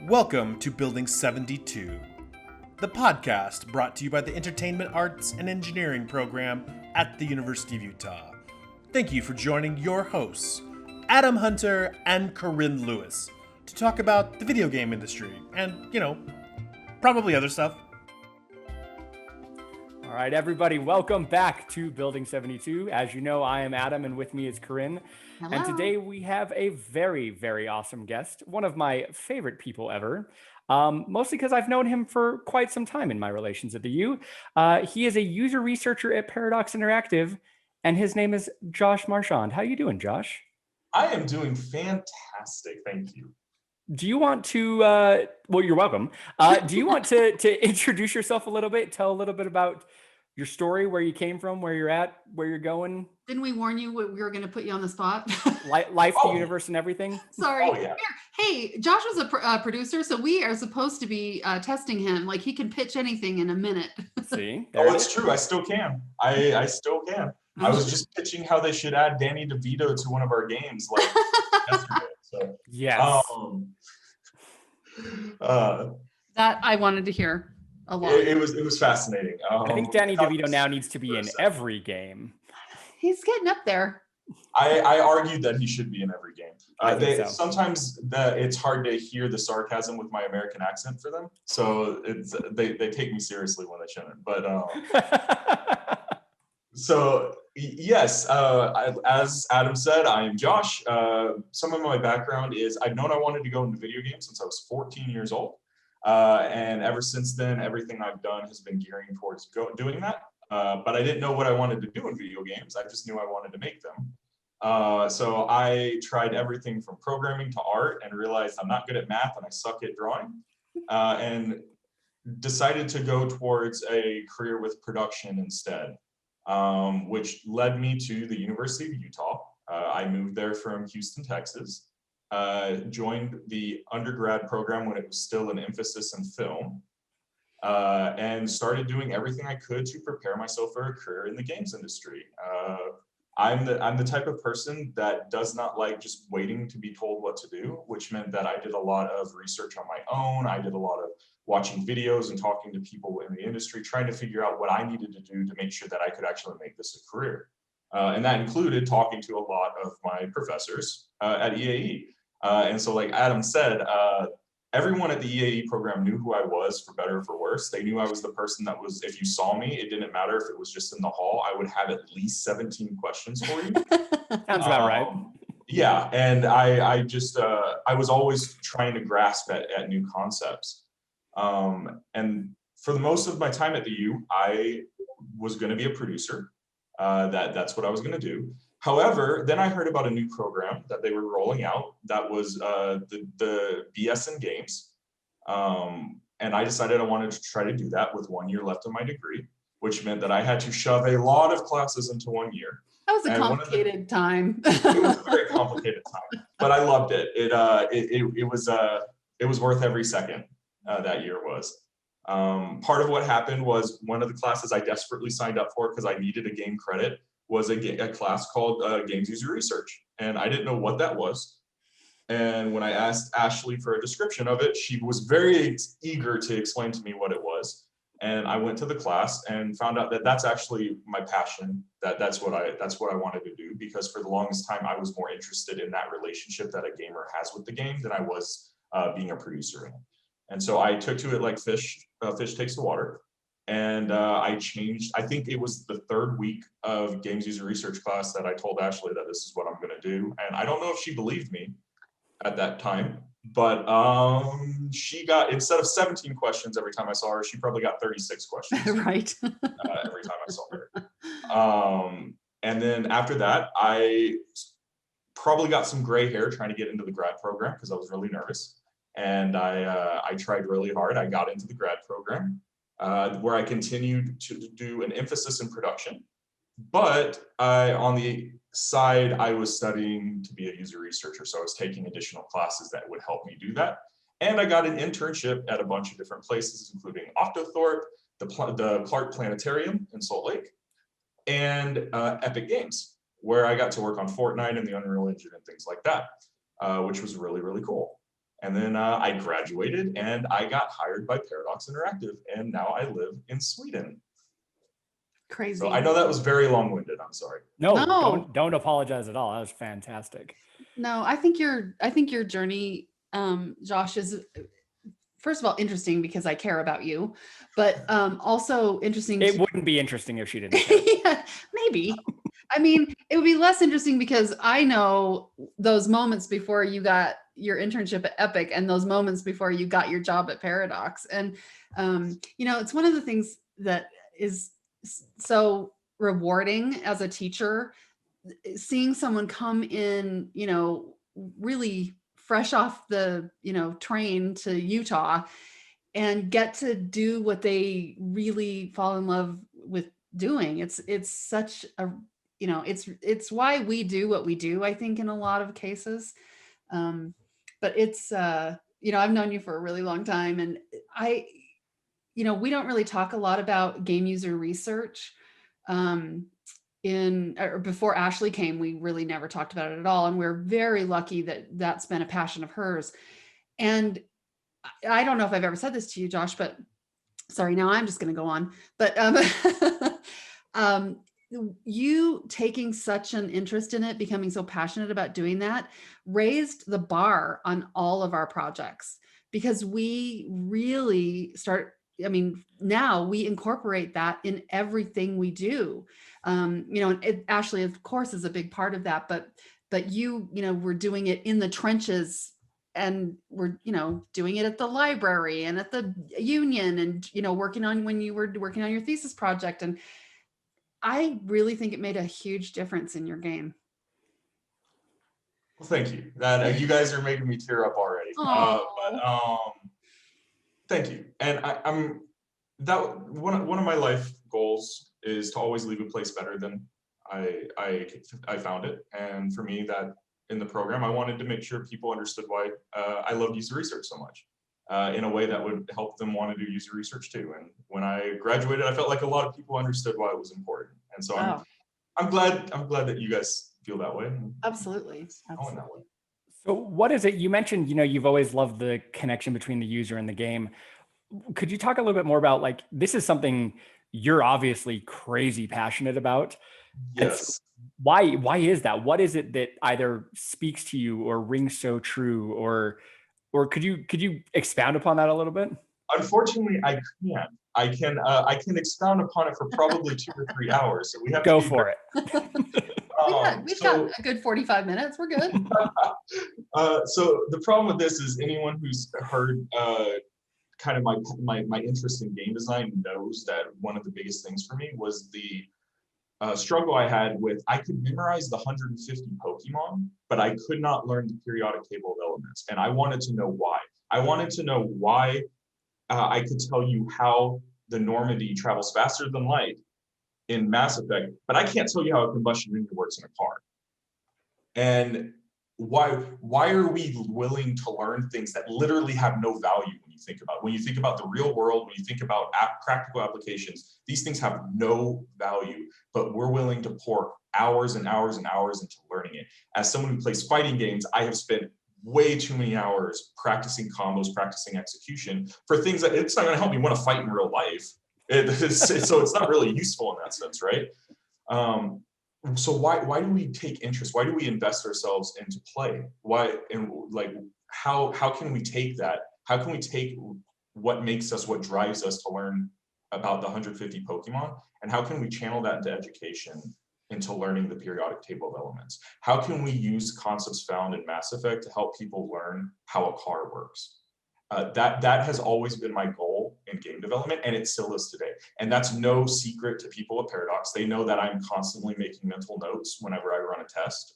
Welcome to Building 72, the podcast brought to you by the Entertainment Arts and Engineering program at the University of Utah. Thank you for joining your hosts, Adam Hunter and Corinne Lewis, to talk about the video game industry and, probably other stuff. All right, everybody, welcome back to Building 72. As you know, I am Adam, and with me is Corinne. Hello. And today we have a very, very awesome guest, one of my favorite people ever, mostly because I've known him for quite some time in my relations at the U. He is a user researcher at Paradox Interactive, and his name is Josh Marchand. How you doing, Josh? I am doing fantastic, thank you. Do you want to, well, you're welcome. Do you want to introduce yourself a little bit, tell a little bit about your story, where you came from, where you're at, where you're going? Didn't we warn you we were going to put you on the spot? Life, the universe, and everything? Sorry. Oh, yeah. Hey, Josh was a producer, so we are supposed to be testing him. Like, he can pitch anything in a minute. See? Oh, it's true. I still can. I still can. I was just pitching how they should add Danny DeVito to one of our games like yesterday. So, yes. That I wanted to hear a lot. It was fascinating. I think Danny DeVito now needs to be in every game. He's getting up there. I argued that he should be in every game. So. Sometimes it's hard to hear the sarcasm with my American accent for them, so they take me seriously when they shouldn't. But so yes, as Adam said, I am Josh. Some of my background is I've known I wanted to go into video games since I was 14 years old, and ever since then, everything I've done has been gearing towards doing that. But I didn't know what I wanted to do in video games. I just knew I wanted to make them. So I tried everything from programming to art and realized I'm not good at math and I suck at drawing, and decided to go towards a career with production instead, which led me to the University of Utah. I moved there from Houston, Texas, joined the undergrad program when it was still an emphasis in film, and started doing everything I could to prepare myself for a career in the games industry. I'm the type of person that does not like just waiting to be told what to do, which meant that I did a lot of research on my own. I did a lot of watching videos and talking to people in the industry, trying to figure out what I needed to do to make sure that I could actually make this a career. And that included talking to a lot of my professors at EAE. And so like Adam said, everyone at the EAE program knew who I was, for better or for worse. They knew I was the person that was, if you saw me, it didn't matter if it was just in the hall, I would have at least 17 questions for you. Sounds about right. Yeah, and I was always trying to grasp at new concepts. And for the most of my time at the U, I was going to be a producer. That's what I was going to do. However, then I heard about a new program that they were rolling out that was the BS in games. And I decided I wanted to try to do that with 1 year left of my degree, which meant that I had to shove a lot of classes into 1 year. That was a complicated time. It was a very complicated time, but I loved it. It was worth every second that year was. Part of what happened was one of the classes I desperately signed up for because I needed a game credit was a class called Games User Research. And I didn't know what that was. And when I asked Ashley for a description of it, she was very eager to explain to me what it was. And I went to the class and found out that that's actually my passion. That's what I wanted to do, because for the longest time, I was more interested in that relationship that a gamer has with the game than I was being a producer in it. And so I took to it like fish takes to water. And I changed, I think it was the third week of Games User Research class that I told Ashley that this is what I'm going to do. And I don't know if she believed me at that time, but she got, instead of 17 questions every time I saw her, she probably got 36 questions. Right. Every time I saw her. And then after that, I probably got some gray hair trying to get into the grad program because I was really nervous. And I tried really hard. I got into the grad program. Where I continued to do an emphasis in production, but on the side, I was studying to be a user researcher, so I was taking additional classes that would help me do that. And I got an internship at a bunch of different places, including Octothorpe, the Clark Planetarium in Salt Lake, and Epic Games, where I got to work on Fortnite and the Unreal Engine and things like that, which was really, really cool. And then I graduated and I got hired by Paradox Interactive, and now I live in Sweden. Crazy. So I know that was very long-winded. I'm sorry. No, don't apologize at all. That was fantastic. No, I think your journey, Josh, is first of all interesting because I care about you, but also interesting. It wouldn't be interesting if she didn't care. Yeah, maybe. I mean, it would be less interesting because I know those moments before you got your internship at Epic and those moments before you got your job at Paradox. And, it's one of the things that is so rewarding as a teacher, seeing someone come in, really fresh off the, train to Utah and get to do what they really fall in love with doing. It's such a, it's why we do what we do, I think, in a lot of cases. But it's, I've known you for a really long time, and we don't really talk a lot about game user research. Before Ashley came, we really never talked about it at all. And we're very lucky that that's been a passion of hers. And I don't know if I've ever said this to you, Josh, but sorry, now I'm just going to go on. But you taking such an interest in it, becoming so passionate about doing that, raised the bar on all of our projects, because we really now we incorporate that in everything we do. Ashley, of course, is a big part of that, but we're doing it in the trenches, and we're, doing it at the library and at the union, and, when you were working on your thesis project. And I really think it made a huge difference in your game. Well, thank you. You guys are making me tear up already. Thank you. And one of my life goals is to always leave a place better than I found it. And for me, that in the program, I wanted to make sure people understood why I loved user research so much, in a way that would help them want to do user research too. And when I graduated, I felt like a lot of people understood why it was important. And so I'm glad that you guys feel that way. Absolutely. That way. So what is it, you mentioned, you've always loved the connection between the user and the game. Could you talk a little bit more about, like, this is something you're obviously crazy passionate about? Yes. Why is that? What is it that either speaks to you or rings so true, or could you expound upon that a little bit? Unfortunately, I can't. I can expound upon it for probably 2 or 3 hours. So we have go to for it. We've got a good 45 minutes. We're good. So the problem with this is anyone who's heard kind of my interest in game design knows that one of the biggest things for me was the struggle I had with, I could memorize the 150 Pokemon, but I could not learn the periodic table of elements. And I wanted to know why. I wanted to know why I could tell you how the Normandy travels faster than light in Mass Effect, but I can't tell you how a combustion engine works in a car. And why are we willing to learn things that literally have no value when you think about it? When you think about the real world, when you think about practical applications, these things have no value, but we're willing to pour hours and hours and hours into learning it. As someone who plays fighting games, I have spent way too many hours practicing combos, practicing execution for things that it's not going to help me win a fight in real life. So it's not really useful in that sense, right? So why do we take interest? Why do we invest ourselves into play? Why, and like, how can we take that? How can we take what makes us, what drives us to learn about the 150 Pokemon, and how can we channel that into education, into learning the periodic table of elements? How can we use concepts found in Mass Effect to help people learn how a car works? That has always been my goal in game development, and it still is today. And that's no secret to people at Paradox. They know that I'm constantly making mental notes whenever I run a test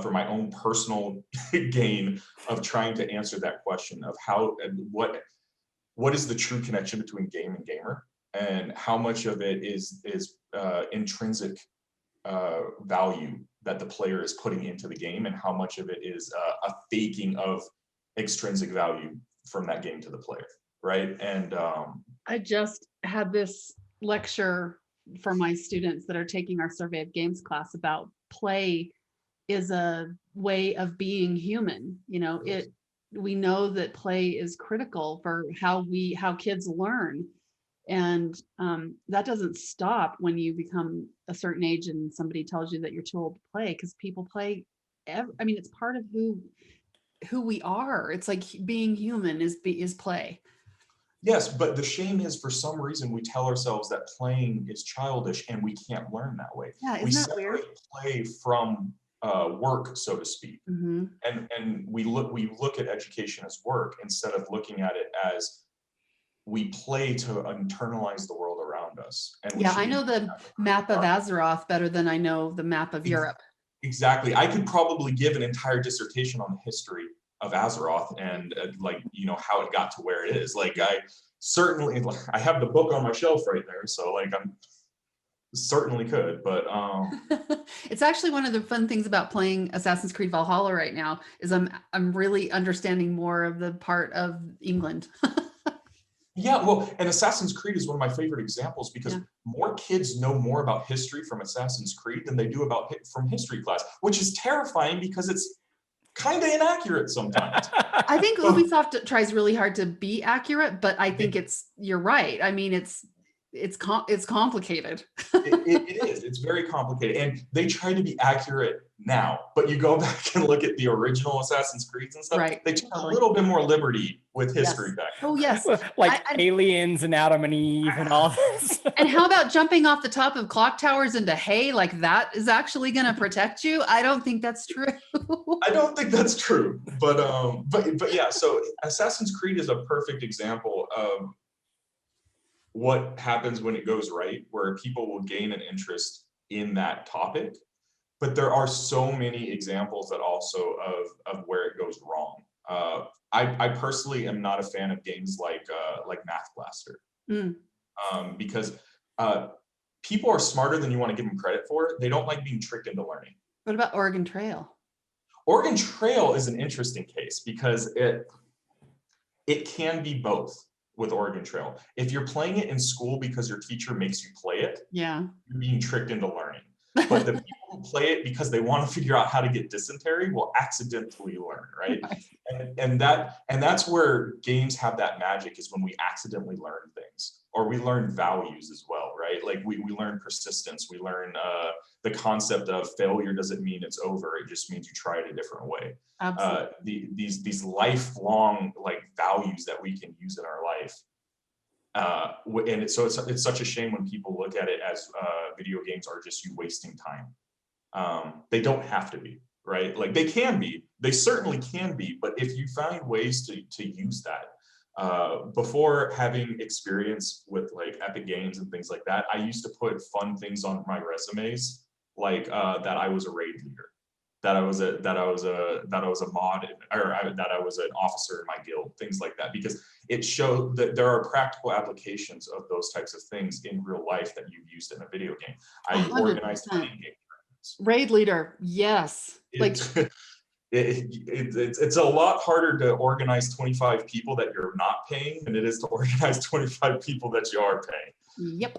for my own personal gain of trying to answer that question of how and what is the true connection between game and gamer, and how much of it is intrinsic value that the player is putting into the game, and how much of it is a faking of extrinsic value from that game to the player, right? And I just had this lecture for my students that are taking our Survey of Games class about play is a way of being human. we know that play is critical for how kids learn. And that doesn't stop when you become a certain age and somebody tells you that you're too old to play, because people play. I mean, it's part of who we are. It's like being human is play. Yes, but the shame is, for some reason, we tell ourselves that playing is childish and we can't learn that way. Yeah, We isn't that weird? separate play from work, so to speak. Mm-hmm. And we look at education as work instead of looking at it as we play to internalize the world around us. And Yeah, I know the map of Azeroth better than I know the map of Europe. Exactly. I could probably give an entire dissertation on the history of Azeroth and how it got to where it is. Like, I have the book on my shelf right there, so like I'm certainly could, but it's actually one of the fun things about playing Assassin's Creed Valhalla right now is I'm really understanding more of the part of England. Yeah, well, and Assassin's Creed is one of my favorite examples because more kids know more about history from Assassin's Creed than they do from history class, which is terrifying because it's kind of inaccurate sometimes. I think Ubisoft tries really hard to be accurate, but I think you're right. I mean, it's complicated. It is. It's very complicated, and they try to be accurate now. But you go back and look at the original Assassin's Creed and stuff. Right. They took a little bit more liberty with history back then. Oh yes, like aliens and Adam and Eve and all this. And how about jumping off the top of clock towers into hay? Like that is actually going to protect you? I don't think that's true. I don't think that's true. But yeah. So Assassin's Creed is a perfect example of what happens when it goes right, where people will gain an interest in that topic. But there are so many examples that also of where it goes wrong. I personally am not a fan of games like Math Blaster, because people are smarter than you want to give them credit for. They don't like being tricked into learning. What about Oregon Trail? Oregon Trail is an interesting case because it can be both with Oregon Trail. If you're playing it in school because your teacher makes you play it, you're being tricked into learning. But the people who play it because they want to figure out how to get dysentery will accidentally learn, right? And that's where games have that magic, is when we accidentally learn things, or we learn values as well, right? Like we learn persistence, we learn the concept of failure doesn't mean it's over, it just means you try it a different way. Absolutely. These lifelong like values that we can use in our life. And it's such a shame when people look at it as video games are just you wasting time. They don't have to be, right? Like they can be, they certainly can be, but if you find ways to use that, before having experience with like Epic Games and things like that, I used to put fun things on my resumes, like that I was a raid leader, that I was a mod, or that I was an officer in my guild, things like that, because it showed that there are practical applications of those types of things in real life that you've used in a video game. I 100%. organized fighting game tournaments. Raid leader, yes. It's a lot harder to organize 25 people that you're not paying than it is to organize 25 people that you are paying. Yep.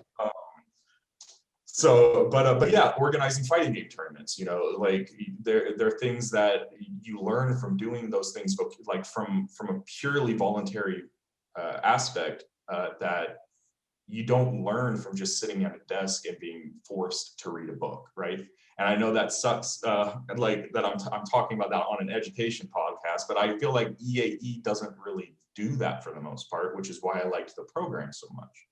But yeah, organizing fighting game tournaments, like there are things that you learn from doing those things, but like from a purely voluntary aspect that you don't learn from just sitting at a desk and being forced to read a book, right? And I know that sucks, like that I'm talking about that on an education podcast, but I feel like EAE doesn't really do that for the most part, which is why I liked the program so much.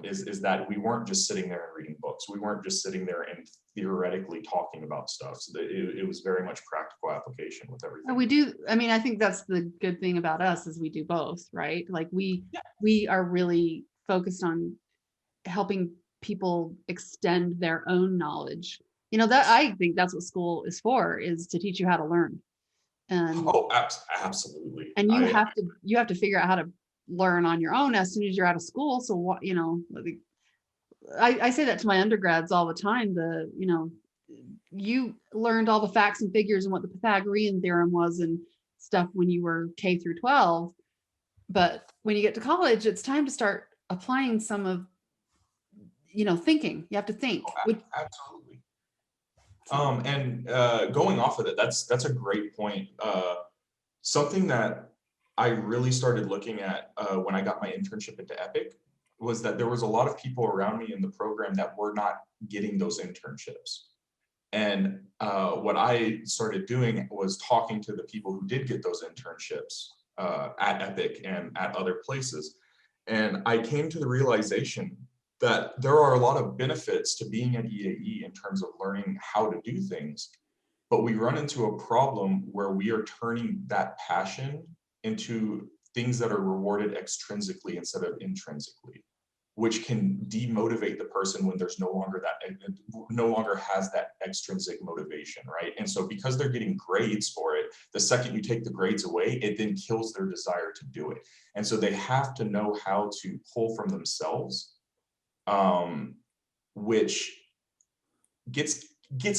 Is that we weren't just sitting there and reading books. We weren't just sitting there and theoretically talking about stuff. So it was very much practical application with everything. We do. I mean, I think that's the good thing about us is we do both, right? Like we are really focused on helping people extend their own knowledge. That I think that's what school is for, is to teach you how to learn. And absolutely. And you have to figure out how to learn on your own as soon as you're out of school. So what, I say that to my undergrads all the time. You learned all the facts and figures and what the Pythagorean theorem was and stuff when you were K through 12. But when you get to college, it's time to start applying some of, thinking. You have to think. Absolutely. And going off of it, that's a great point. something that I really started looking at when I got my internship into Epic was that there was a lot of people around me in the program that were not getting those internships. And what I started doing was talking to the people who did get those internships at Epic and at other places. And I came to the realization that there are a lot of benefits to being at EAE in terms of learning how to do things, but we run into a problem where we are turning that passion into things that are rewarded extrinsically instead of intrinsically, which can demotivate the person when there's no longer has that extrinsic motivation, right? And so because they're getting grades for it, the second you take the grades away, it then kills their desire to do it. And so they have to know how to pull from themselves, which gets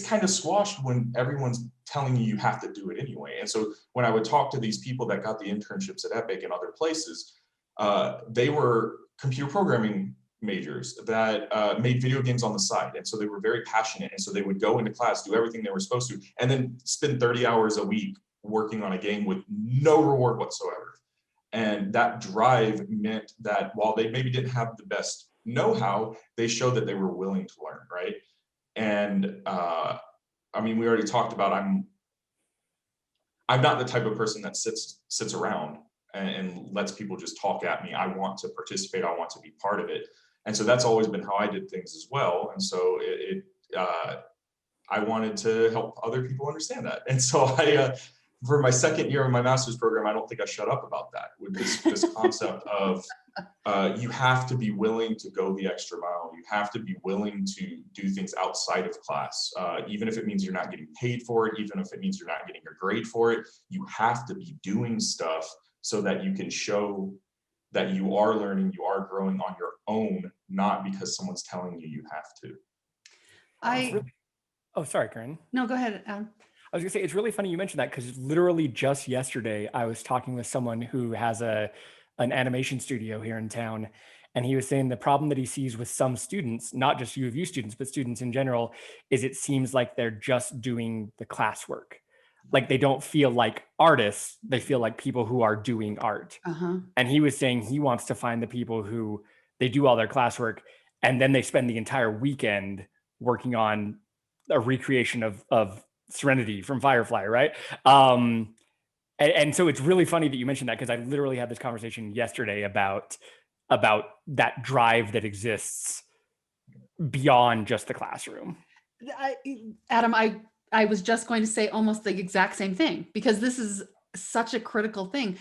kind of squashed when everyone's telling you have to do it anyway. And so when I would talk to these people that got the internships at Epic and other places, they were computer programming majors that made video games on the side. And so they were very passionate. And so they would go into class, do everything they were supposed to, and then spend 30 hours a week working on a game with no reward whatsoever. And that drive meant that while they maybe didn't have the best know-how, they showed that they were willing to learn, right? And I mean, we already talked about I'm not the type of person that sits around and lets people just talk at me. I want to participate. I want to be part of it. And so that's always been how I did things as well. And so I wanted to help other people understand that. And so for my second year of my master's program, I don't think I shut up about that, with this concept of you have to be willing to go the extra mile. You have to be willing to do things outside of class, even if it means you're not getting paid for it, even if it means you're not getting a grade for it. You have to be doing stuff so that you can show that you are learning, you are growing on your own, not because someone's telling you you have to. Oh, sorry, Corinne. No, go ahead, Adam. I was gonna say, it's really funny you mentioned that, because literally just yesterday I was talking with someone who has an animation studio here in town, and he was saying the problem that he sees with some students, not just U of U students, but students in general, is it seems like they're just doing the classwork. Like they don't feel like artists, they feel like people who are doing art. Uh-huh. And he was saying he wants to find the people who they do all their classwork and then they spend the entire weekend working on a recreation of Serenity from Firefly, right? And so it's really funny that you mentioned that, because I literally had this conversation yesterday about that drive that exists beyond just the classroom. Adam, I was just going to say almost the exact same thing, because this is such a critical thing.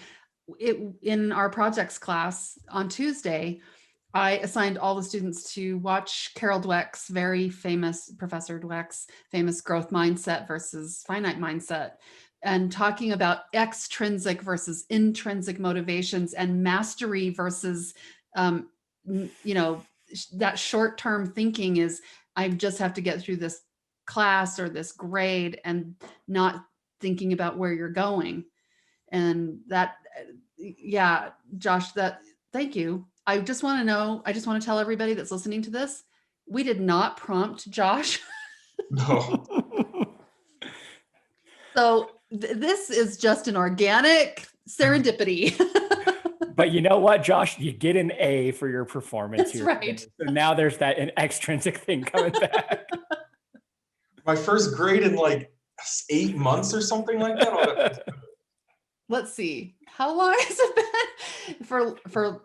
In our projects class on Tuesday, I assigned all the students to watch Carol Dweck's Professor Dweck's famous growth mindset versus finite mindset, and talking about extrinsic versus intrinsic motivations and mastery versus, that short-term thinking is, I just have to get through this class or this grade, and not thinking about where you're going. And that, yeah, Josh, thank you. I just want to tell everybody that's listening to this, we did not prompt Josh. No. So this is just an organic serendipity. But you know what, Josh? You get an A for your performance. That's right. So now there's an extrinsic thing coming back. My first grade in like 8 months or something like that. Let's see. How long has it been? For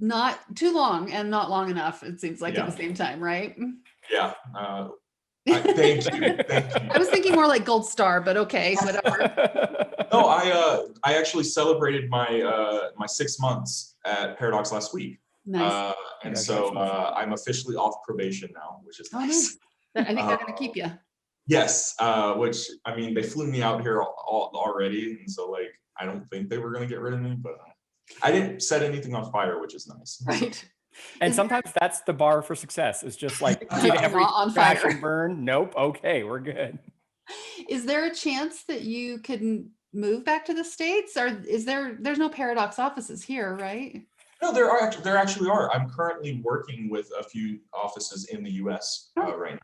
not too long and not long enough, it seems like, at the same time, right? Yeah. Thank you. I was thinking more like gold star, but okay, whatever. No, I actually celebrated my 6 months at Paradox last week. Nice. And so I'm officially off probation now, which is nice. I think they're going to keep you. Yes, which, I mean, they flew me out here already, and so like I don't think they were going to get rid of me, but I didn't set anything on fire, which is nice. Right. And sometimes that's the bar for success. It's just like, did every on crash fire and burn? Nope. Okay, we're good. Is there a chance that you could move back to the States, or there's no Paradox offices here, right? No, there actually are. I'm currently working with a few offices in the US right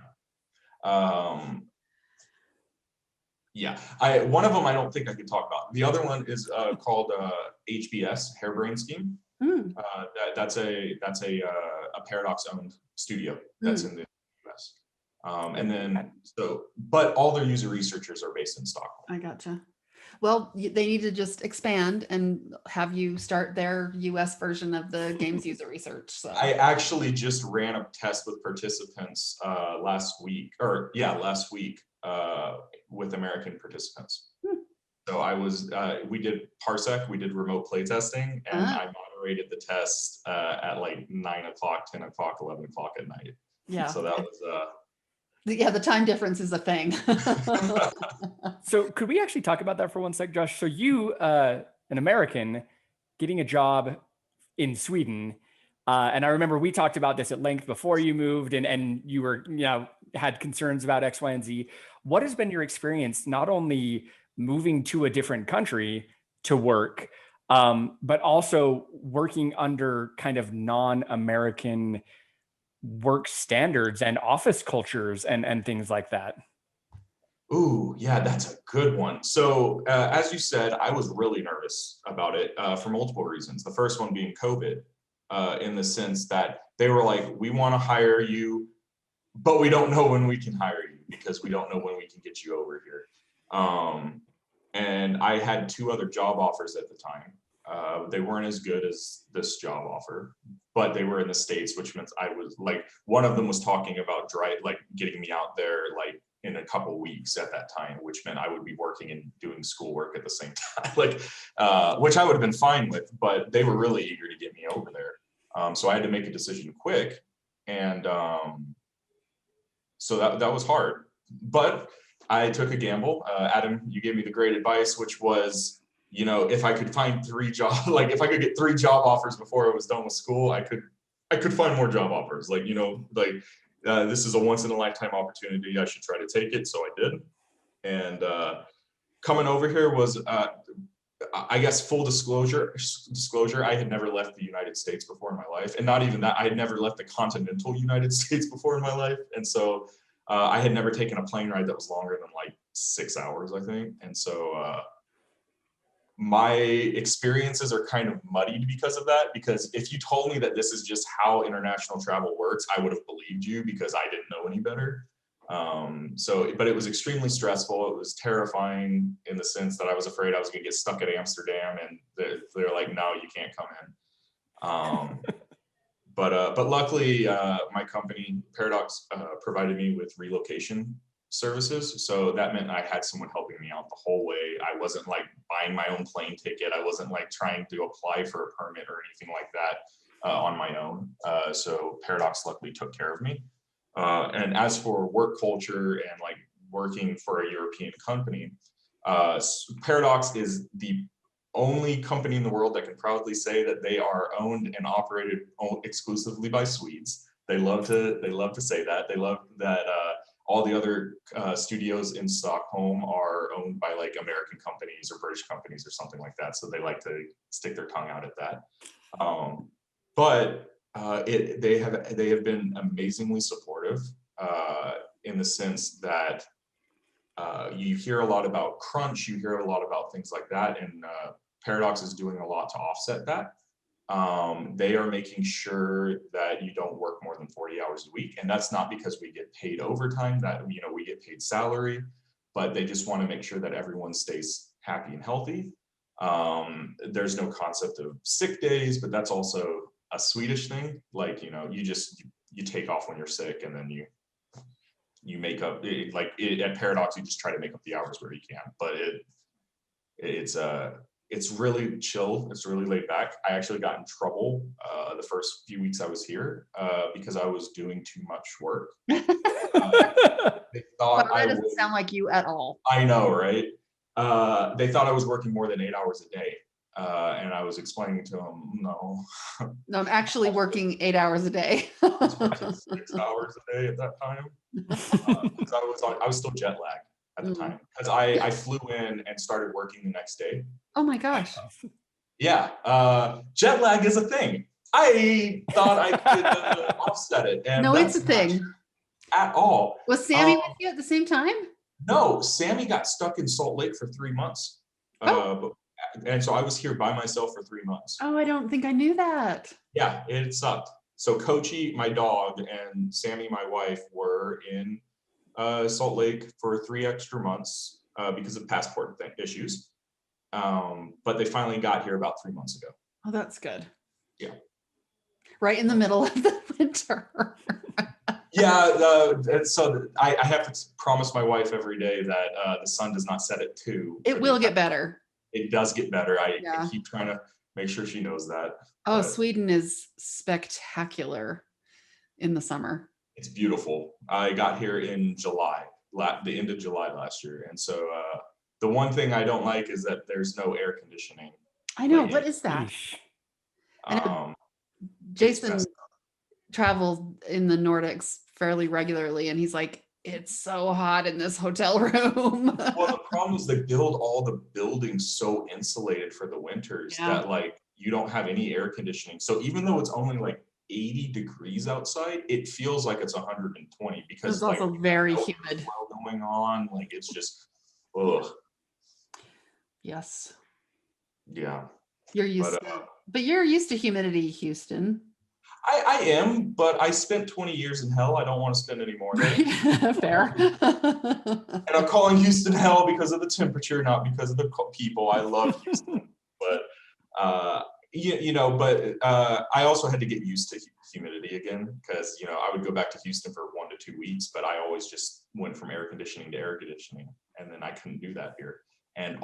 now. Yeah, one of them I don't think I could talk about. The other one is called HBS, Harebrained Scheme. That's a Paradox owned studio that's in the US. And then but all their user researchers are based in Stockholm. I gotcha. Well, they need to just expand and have you start their US version of the games user research. So I actually just ran a test with participants last week with American participants. So I was, we did Parsec, we did remote playtesting, and I moderated the test at like 9 o'clock, 10 o'clock, 11 o'clock at night. Yeah. So that was, yeah, the time difference is a thing. So could we actually talk about that for one sec, Josh? So you, an American, getting a job in Sweden, and I remember we talked about this at length before you moved, and you were, had concerns about X, Y, and Z. What has been your experience, not only moving to a different country to work, but also working under kind of non-American work standards and office cultures and things like that? Ooh, yeah, that's a good one. So as you said, I was really nervous about it for multiple reasons. The first one being COVID, in the sense that they were like, we want to hire you, but we don't know when we can hire you because we don't know when we can get you over here. And I had 2 other job offers at the time. They weren't as good as this job offer, but they were in the States, which meant I was like, one of them was talking about getting me out there like in a couple weeks at that time, which meant I would be working and doing schoolwork at the same time, which I would have been fine with, but they were really eager to get me over there. So I had to make a decision quick. And so that was hard, but I took a gamble. Adam, you gave me the great advice, which was, if I could find 3 jobs, if I could get 3 job offers before I was done with school, I could find more job offers. This is a once in a lifetime opportunity. I should try to take it. So I did. And coming over here was, I guess, full disclosure, I had never left the United States before in my life. And not even that, I had never left the continental United States before in my life. And so I had never taken a plane ride that was longer than 6 hours, I think. And so my experiences are kind of muddied because of that, because if you told me that this is just how international travel works, I would have believed you because I didn't know any better. But it was extremely stressful. It was terrifying in the sense that I was afraid I was going to get stuck at Amsterdam and they're like, no, you can't come in. But luckily, my company, Paradox, provided me with relocation services. So that meant I had someone helping me out the whole way. I wasn't buying my own plane ticket. I wasn't trying to apply for a permit or anything like that on my own. So Paradox luckily took care of me. And as for work culture and working for a European company, Paradox is the only company in the world that can proudly say that they are owned and operated exclusively by Swedes. They love to say that. They love that all the other studios in Stockholm are owned by American companies or British companies or something like that. So they like to stick their tongue out at that. But they have been amazingly supportive in the sense that you hear a lot about crunch, you hear a lot about things like that, and Paradox is doing a lot to offset that. They are making sure that you don't work more than 40 hours a week, and that's not because we get paid overtime, that we get paid salary, but they just want to make sure that everyone stays happy and healthy. There's no concept of sick days, but that's also a Swedish thing. You take off when you're sick, and then you make up. At Paradox, you just try to make up the hours where you can, but it's really chill. It's really laid back. I actually got in trouble the first few weeks I was here because I was doing too much work. They thought that doesn't sound like you at all. I know, right? They thought I was working more than 8 hours a day. And I was explaining to them, no, I'm actually working 8 hours a day. 6 hours a day at that time. Because I was still jet lagged at the time, because I flew in and started working the next day. Oh my gosh. Yeah, jet lag is a thing. I thought I could offset it. And no, it's a thing. At all. Was Sammy with you at the same time? No, Sammy got stuck in Salt Lake for 3 months. And so I was here by myself for 3 months. Oh, I don't think I knew that. Yeah, it sucked. So Coachy, my dog, and Sammy, my wife, were in Salt Lake for 3 extra months because of passport issues. But they finally got here about 3 months ago. Oh, that's good. Yeah. Right in the middle of the winter. Yeah, so I have to promise my wife every day that the sun does not set at 2. It will get better. It does get better. I Yeah. keep trying to make sure she knows that. Oh, but Sweden is spectacular in the summer. it's beautiful. I got here in July, the end of July last year. And so the one thing I don't like is that there's no air conditioning. I know. Like, What is that? Eesh. I know Jason traveled in the Nordics fairly regularly, and he's like, it's so hot in this hotel room. Well, the problem is they build all the buildings so insulated for the winters that like you don't have any air conditioning. So even though it's only like 80 degrees outside, it feels like it's 120 because It's also like, very humid. Going on, like it's just, ugh. Yes. Yeah. You're used but you're used to humidity, Houston. I am, but I spent 20 years in hell. I don't want to spend any more. Fair. And I'm calling Houston hell because of the temperature, not because of the people. I love Houston, but I also had to get used to humidity again because I would go back to Houston for 1 to 2 weeks, but I always just went from air conditioning to air conditioning, and then I couldn't do that here. And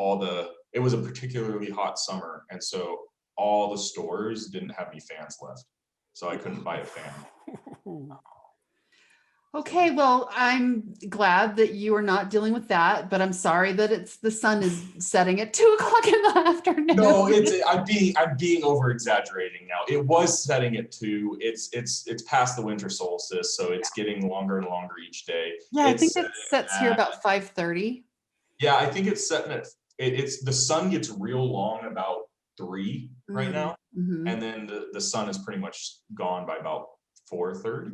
it was a particularly hot summer, and so all the stores didn't have any fans left. So I couldn't buy a fan. Okay, well, I'm glad that you are not dealing with that, but I'm sorry that the sun is setting at 2:00 in the afternoon. No, I'm being over exaggerating now. It was setting at 2. It's past the winter solstice, so it's getting longer and longer each day. Yeah, I think it sets here about 5:30. Yeah, I think it's setting at the sun gets real long about 3 right now. Mm-hmm. And then the sun is pretty much gone by about 4:30,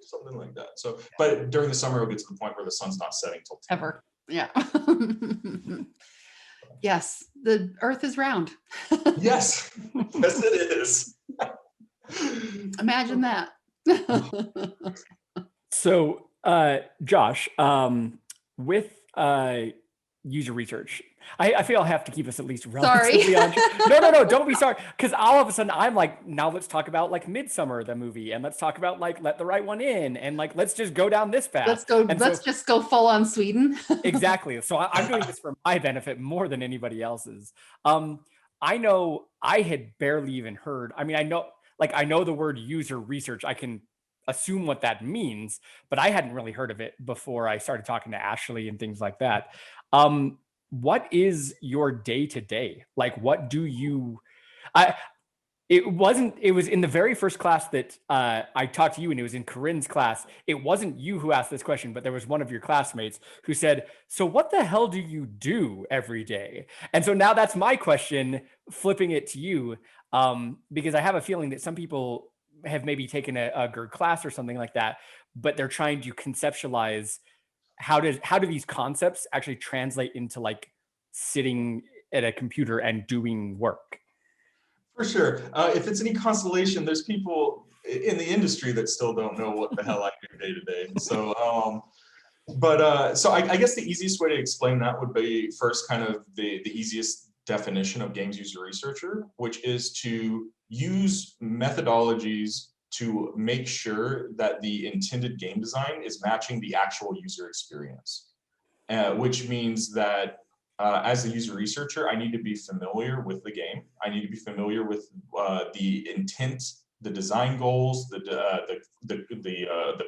something like that. So, but during the summer, it'll get to the point where the sun's not setting till 10. Ever. Yeah. Yes, the earth is round. Yes, yes, it is. Imagine that. So, Josh, with user research, I feel I have to keep us at least relatively on. No, don't be sorry. Because all of a sudden I'm like, now let's talk about like Midsummer, the movie, and let's talk about like Let the Right One In, and like let's just go down this path. Let's just go full on Sweden. Exactly. So I'm doing this for my benefit more than anybody else's. I know I had barely even heard. I mean, I know the word user research. I can assume what that means, but I hadn't really heard of it before I started talking to Ashley and things like that. What is your day-to-day? Like, what do you, it was in the very first class that I talked to you, and it was in Corinne's class. It wasn't you who asked this question, but there was one of your classmates who said, so what the hell do you do every day? And so now that's my question, flipping it to you, because I have a feeling that some people have maybe taken a GERD class or something like that, but they're trying to conceptualize how do these concepts actually translate into like sitting at a computer and doing work? For sure. If it's any consolation, there's people in the industry that still don't know what the hell I do day to day. So, I guess the easiest way to explain that would be first kind of the easiest definition of games user researcher, which is to use methodologies to make sure that the intended game design is matching the actual user experience, which means that as a user researcher, I need to be familiar with the game. I need to be familiar with the intent, the design goals, the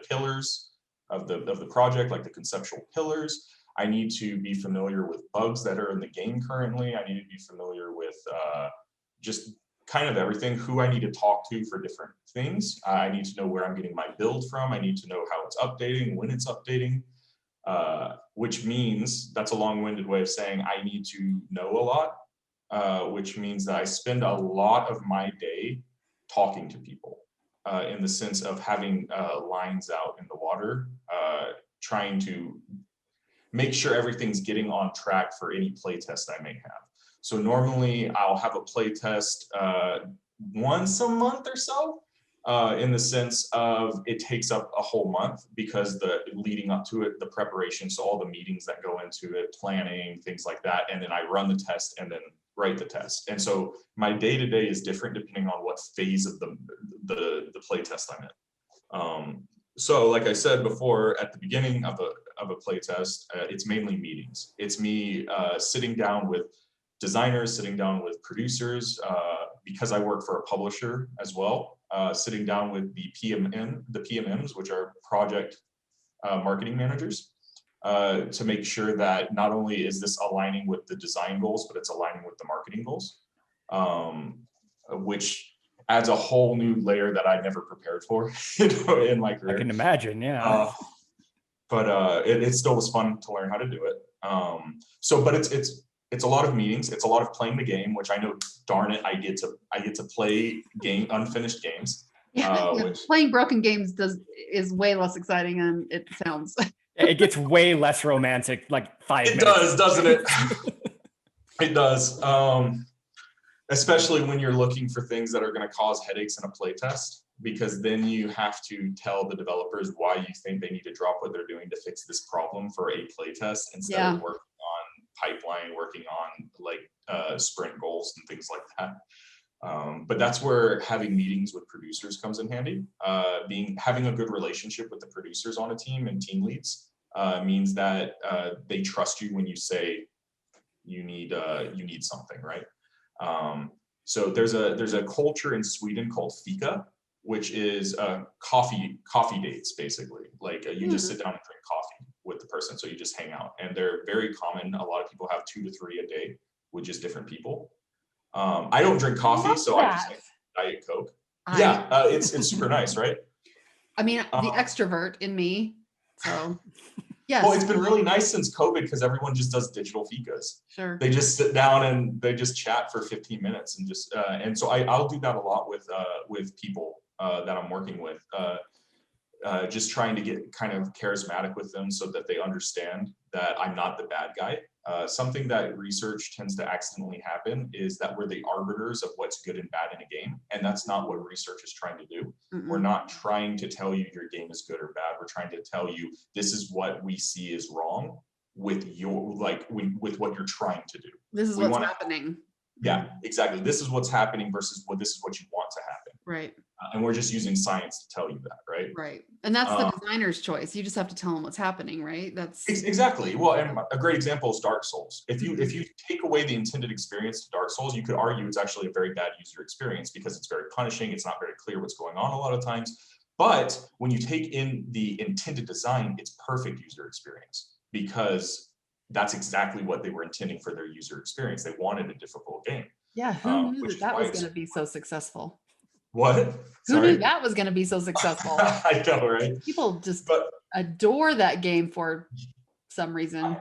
pillars of the project, like the conceptual pillars. I need to be familiar with bugs that are in the game currently. I need to be familiar with just kind of everything, who I need to talk to for different things. I need to know where I'm getting my build from. I need to know how it's updating, when it's updating, which means, that's a long-winded way of saying I need to know a lot, which means that I spend a lot of my day talking to people in the sense of having lines out in the water, trying to make sure everything's getting on track for any play test I may have. So normally I'll have a play test once a month or so, in the sense of it takes up a whole month because the leading up to it, the preparation, so all the meetings that go into it, planning, things like that, and then I run the test and then write the test. And so my day-to-day is different depending on what phase of the play test I'm in. So like I said before, at the beginning of a play test, it's mainly meetings. It's me sitting down with designers, sitting down with producers, because I work for a publisher as well, sitting down with the PMMs, which are project marketing managers, to make sure that not only is this aligning with the design goals, but it's aligning with the marketing goals, which adds a whole new layer that I never prepared for in my career. I can imagine, yeah. But it still was fun to learn how to do it. But it's a lot of meetings. It's a lot of playing the game, which I know, darn it, I get to play unfinished games. Playing broken games is way less exciting than it sounds. It gets way less romantic, like 5 minutes. It does, doesn't it? It does. Especially when you're looking for things that are going to cause headaches in a play test, because then you have to tell the developers why you think they need to drop what they're doing to fix this problem for a play test instead of working on pipeline, working on like sprint goals and things like that. But that's where having meetings with producers comes in handy. Having a good relationship with the producers on a team and team leads means that they trust you when you say you need something, right? So there's a culture in Sweden called fika, which is coffee dates, basically. Like you just sit down and drink coffee with the person, so you just hang out, and they're very common. A lot of people have 2 to 3 a day with just different people. I don't drink coffee, so I just like Diet Coke. It's super nice, right? I mean, the extrovert in me. So, yes. Well, it's been really nice since COVID because everyone just does digital fikas. Sure. They just sit down and they just chat for 15 minutes and just and so I'll do that a lot with people that I'm working with. Just trying to get kind of charismatic with them so that they understand that I'm not the bad guy. Something that research tends to accidentally happen is that we're the arbiters of what's good and bad in a game. And that's not what research is trying to do. We're not trying to tell you your game is good or bad. We're trying to tell you this is what we see is wrong with with what you're trying to do. This is what's happening. Yeah, exactly. This is what's happening versus this is what you want to happen. Right. And we're just using science to tell you that, right? Right. And that's the designer's choice. You just have to tell them what's happening, right? That's exactly. Well, and a great example is Dark Souls. If you take away the intended experience to Dark Souls, you could argue it's actually a very bad user experience because it's very punishing. It's not very clear what's going on a lot of times. But when you take in the intended design, it's perfect user experience because that's exactly what they were intending for their user experience. They wanted a difficult game. Yeah. Who knew that was going to be so successful? What? Who knew that was going to be so successful? I know, right? People just adore that game for some reason.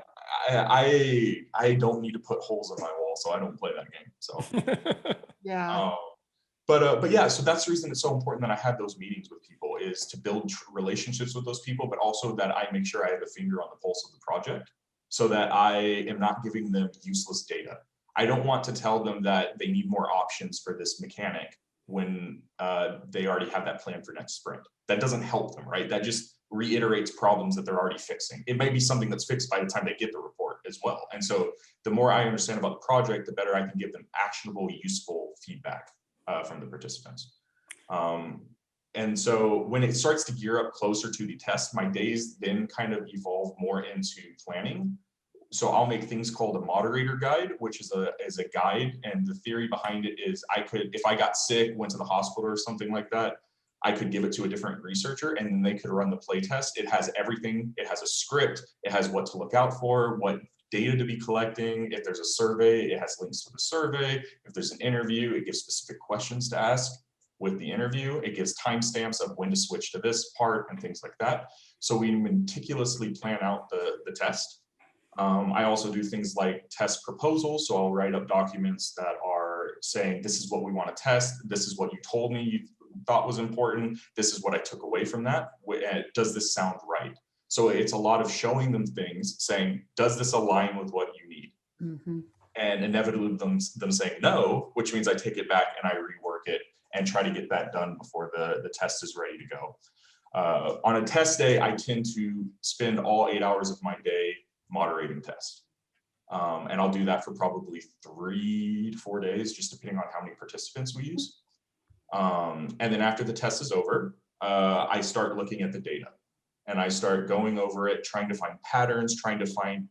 I don't need to put holes in my wall, so I don't play that game. So yeah. But yeah, so that's the reason it's so important that I have those meetings with people, is to build relationships with those people, but also that I make sure I have a finger on the pulse of the project so that I am not giving them useless data. I don't want to tell them that they need more options for this mechanic when they already have that plan for next sprint. That doesn't help them, right? That just reiterates problems that they're already fixing. It may be something that's fixed by the time they get the report as well. And so the more I understand about the project, the better I can give them actionable, useful feedback from the participants. And so when it starts to gear up closer to the test, my days then kind of evolve more into planning. So I'll make things called a moderator guide, which is a guide. And the theory behind it is if I got sick, went to the hospital or something like that, I could give it to a different researcher and then they could run the play test. It has everything. It has a script. It has what to look out for, what data to be collecting. If there's a survey, it has links to the survey. If there's an interview, it gives specific questions to ask with the interview. It gives timestamps of when to switch to this part and things like that. So we meticulously plan out the test. I also do things like test proposals. So I'll write up documents that are saying, this is what we want to test. This is what you told me you thought was important. This is what I took away from that. Does this sound right? So it's a lot of showing them things, saying, does this align with what you need? Mhm. And inevitably them saying no, which means I take it back and I rework it and try to get that done before the test is ready to go. On a test day, I tend to spend all 8 hours of my day moderating tests. And I'll do that for probably 3 to 4 days, just depending on how many participants we use. And then after the test is over, I start looking at the data and I start going over it, trying to find patterns, trying to find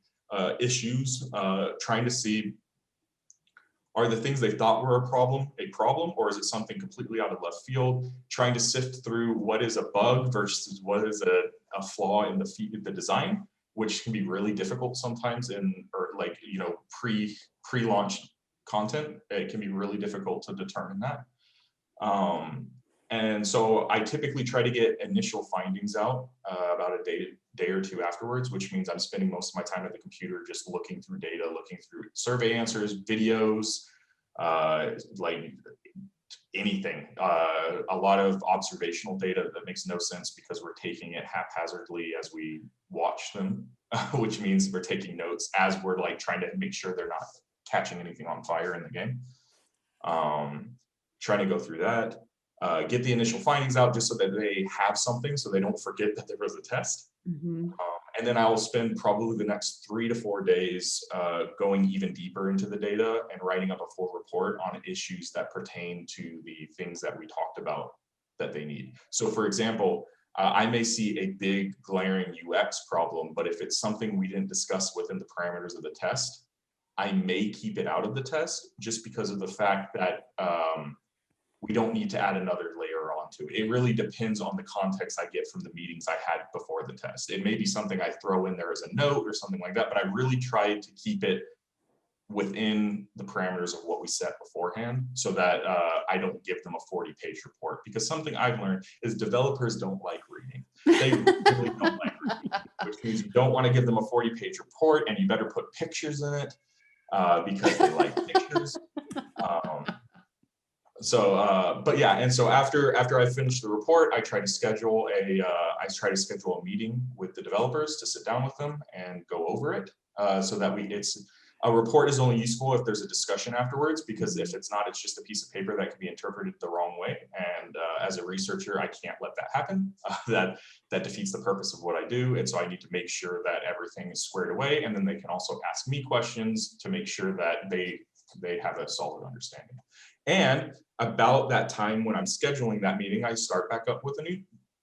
issues, trying to see, are the things they thought were a problem, or is it something completely out of left field? Trying to sift through what is a bug versus what is a flaw in the design, which can be really difficult sometimes pre-launch content. It can be really difficult to determine that. And so I typically try to get initial findings out about a day or two afterwards, which means I'm spending most of my time at the computer just looking through data, looking through survey answers, videos, like anything. A lot of observational data that makes no sense because we're taking it haphazardly as we watch them, which means we're taking notes as we're like trying to make sure they're not catching anything on fire in the game. Trying to go through that. Get the initial findings out just so that they have something so they don't forget that there was a test. Mhm. And then I will spend probably the next 3 to 4 days going even deeper into the data and writing up a full report on issues that pertain to the things that we talked about that they need. So for example, I may see a big glaring UX problem, but if it's something we didn't discuss within the parameters of the test, I may keep it out of the test just because of the fact that we don't need to add another layer onto it. It really depends on the context I get from the meetings I had before the test. It may be something I throw in there as a note or something like that, but I really try to keep it within the parameters of what we set beforehand so that I don't give them a 40-page report. Because something I've learned is developers don't like reading. They really don't like reading, which means you don't want to give them a 40-page report, and you better put pictures in it because they like pictures. But yeah, and so after I finish the report, I try to schedule a meeting with the developers to sit down with them and go over it, so that a report is only useful if there's a discussion afterwards, because if it's not, it's just a piece of paper that can be interpreted the wrong way. And as a researcher, I can't let that happen. That defeats the purpose of what I do. And so I need to make sure that everything is squared away, and then they can also ask me questions to make sure that they have a solid understanding. And about that time when I'm scheduling that meeting, I start back up with a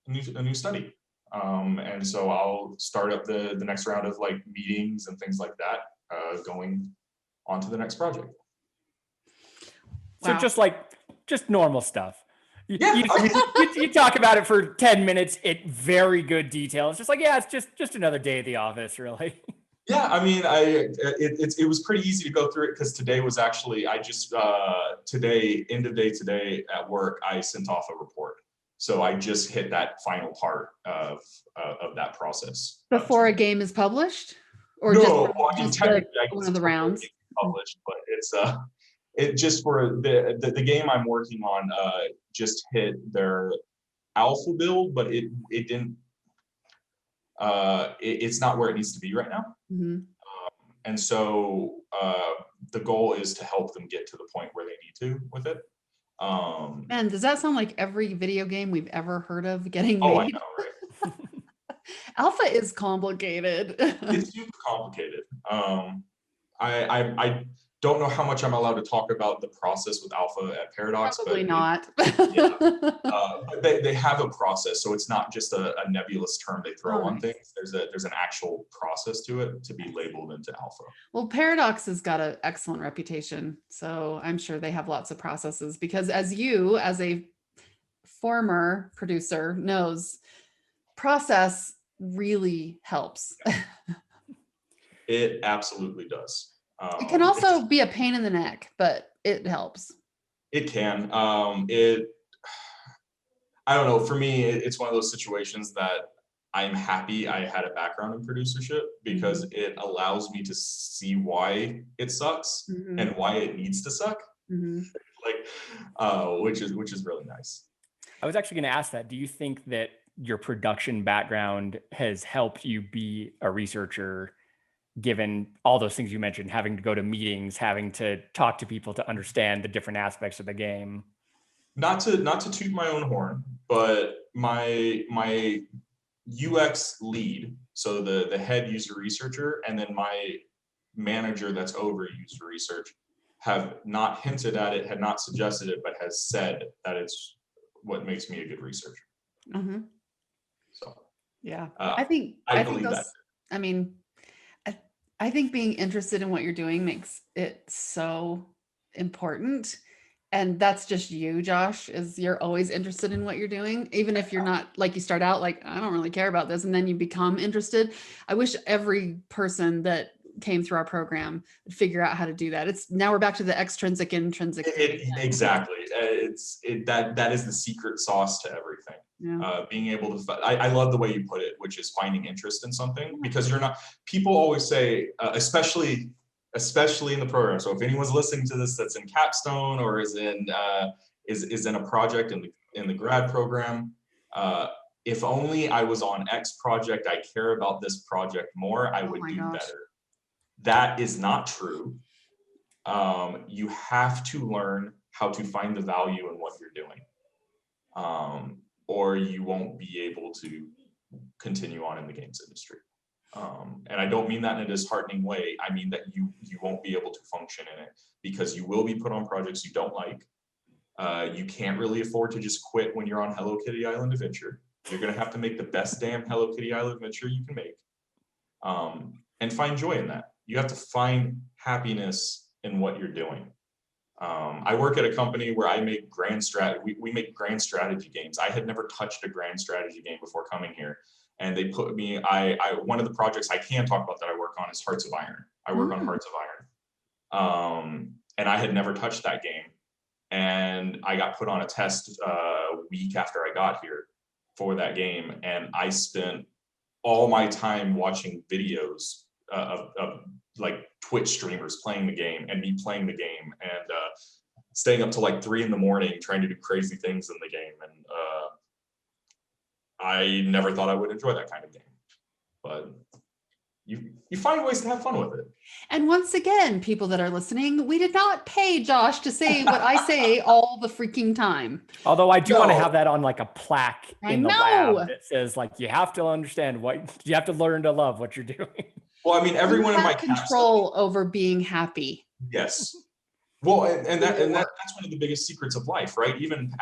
new study. And so I'll start up the next round of like meetings and things like that, going on to the next project. So Wow. just normal stuff. Yeah, You talk about it for 10 minutes in very good detail. It's just like, yeah, it's just another day at the office, really. Yeah, I mean, it was pretty easy to go through it because today was actually, end of day today at work, I sent off a report. So I just hit that final part of that process. Before a game is published? Or No, just technically, I guess one of the it's rounds? published, but it just for the game I'm working on just hit their alpha build, but it didn't. It's not where it needs to be right now. Mm-hmm. And so the goal is to help them get to the point where they need to with it. Man, does that sound like every video game we've ever heard of getting made? Oh, I know, right? Alpha is complicated. It's super complicated. I don't know how much I'm allowed to talk about the process with Alpha at Paradox. Probably but not. But they have a process, so it's not just a nebulous term they throw on things. There's an actual process to it to be labeled into Alpha. Well, Paradox has got an excellent reputation, so I'm sure they have lots of processes, because as a former producer knows, process really helps. It absolutely does. It can also be a pain in the neck, but it helps. It can. I don't know. For me, it's one of those situations that I'm happy I had a background in producership, because it allows me to see why it sucks and why it needs to suck. Like, which is really nice. I was actually going to ask that. Do you think that your production background has helped you be a researcher, given all those things you mentioned, having to go to meetings, having to talk to people to understand the different aspects of the game. Not to toot my own horn, but my UX lead, so the head user researcher, and then my manager that's over user research have not hinted at it, had not suggested it, but has said that it's what makes me a good researcher. Mm-hmm. So Yeah, I I think believe those, that. I mean, I think being interested in what you're doing makes it so important. And that's just you, Josh, is you're always interested in what you're doing, even if you're not, like, you start out like, I don't really care about this, and then you become interested. I wish every person that came through our program would figure out how to do that. It's now we're back to the extrinsic, intrinsic. Exactly. That is the secret sauce to everything. Yeah. Being able to, I love the way you put it, which is finding interest in something, because you're not, people always say, especially in the program. So if anyone's listening to this that's in capstone or is in a project in the grad program, if only I was on X project, I care about this project more, I would do better. That is not true. You have to learn how to find the value in what you're doing, or you won't be able to continue on in the games industry. And I don't mean that in a disheartening way. I mean that you won't be able to function in it, because you will be put on projects you don't like. You can't really afford to just quit when you're on Hello Kitty Island Adventure. You're going to have to make the best damn Hello Kitty Island Adventure you can make, and find joy in that. You have to find happiness in what you're doing. I work at a company where I make we make grand strategy games. I had never touched a grand strategy game before coming here. And they put me, one of the projects I can talk about that I work on is Hearts of Iron. I work on Hearts of Iron. And I had never touched that game. And I got put on a test a week after I got here for that game. And I spent all my time watching videos of like Twitch streamers playing the game, and me playing the game, and staying up till like 3 a.m. trying to do crazy things in the game. And I never thought I would enjoy that kind of game, but you find ways to have fun with it. And once again, people that are listening, we did not pay Josh to say what I say all the freaking time. Although I do want to have that on like a plaque in the lab that says, like, you have to understand you have to learn to love what you're doing. Well, I mean, everyone in my control over being happy. Yes. Well, and that's one of the biggest secrets of life, right? Even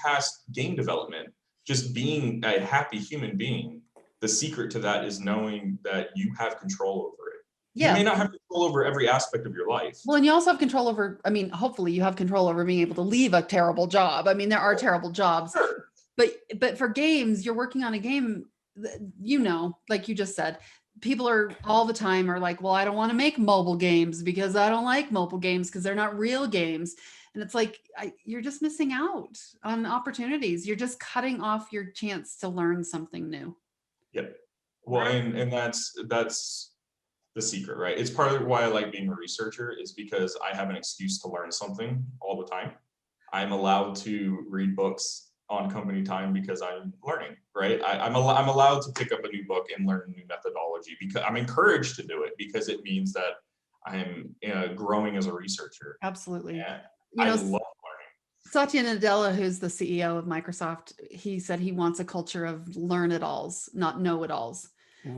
past game development, just being a happy human being. The secret to that is knowing that you have control over it. Yeah. You may not have control over every aspect of your life. Well, and you also have control over, I mean, hopefully you have control over being able to leave a terrible job. I mean, there are terrible jobs, sure. But for games, you're working on a game, like you just said, people are all the time are like, well, I don't want to make mobile games because I don't like mobile games because they're not real games. And it's like, you're just missing out on opportunities. You're just cutting off your chance to learn something new. Yep. Well, and that's the secret, right? It's part of why I like being a researcher, is because I have an excuse to learn something all the time. I'm allowed to read books on company time because I'm learning, right? I'm allowed to pick up a new book and learn a new methodology, because I'm encouraged to do it, because it means that I'm growing as a researcher. Absolutely. And I love learning. Satya Nadella, who's the CEO of Microsoft, he said he wants a culture of learn-it-alls, not know-it-alls.